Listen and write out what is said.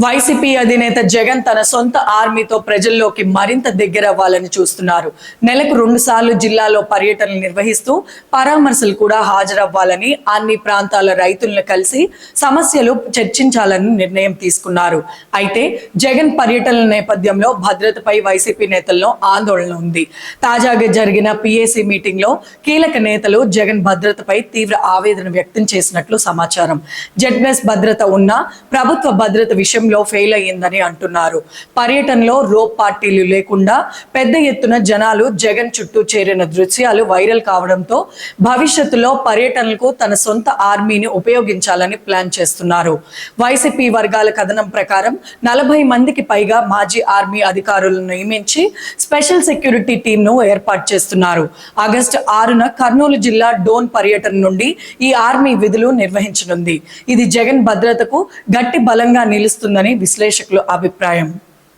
YCP అధినేత జగన్ తన సొంత ఆర్మీతో ప్రజల్లోకి మరింత దగ్గరవ్వాలని చూస్తున్నారు. నెలకు 2 సార్లు జిల్లాలో పర్యటనలు నిర్వహిస్తూ పరామర్శలు కూడా హాజరవ్వాలని, అన్ని ప్రాంతాల రైతులను కలిసి సమస్యలు చర్చించాలని నిర్ణయం తీసుకున్నారు. అయితే జగన్ పర్యటనల నేపథ్యంలో భద్రతపై వైసీపీ నేతల్లో ఆందోళన ఉంది. తాజాగా జరిగిన పిఏసీ మీటింగ్ లో కీలక నేతలు జగన్ భద్రతపై తీవ్ర ఆవేదన వ్యక్తం చేసినట్లు సమాచారం. జెడ్ఎస్ భద్రత ఉన్నా ప్రభుత్వ భద్రత విషయంలో ఫెయిల్ అయ్యిందని అంటున్నారు. పర్యటనలో రోప్ పార్టీలు లేకుండా పెద్ద ఎత్తున జనాలు జగన్ చుట్టూ చేరిన దృశ్యాలు వైరల్ కావడంతో భవిష్యత్తులో పర్యటనలకు తన సొంత ఆర్మీని ఉపయోగించాలని ప్లాన్ చేస్తున్నారు. వైసీపీ వర్గాల కథనం ప్రకారం 40 మందికి పైగా మాజీ ఆర్మీ అధికారులను నియమించి స్పెషల్ సెక్యూరిటీ టీంను ఏర్పాటు చేస్తున్నారు. ఆగస్టు 6న కర్నూలు జిల్లా డోన్ పర్యటన నుండి ఈ ఆర్మీ విధులు నిర్వహించనుంది. ఇది జగన్ భద్రతకు గట్టి బలంగా నిలుస్తుందని విశ్లేషకుల అభిప్రాయం.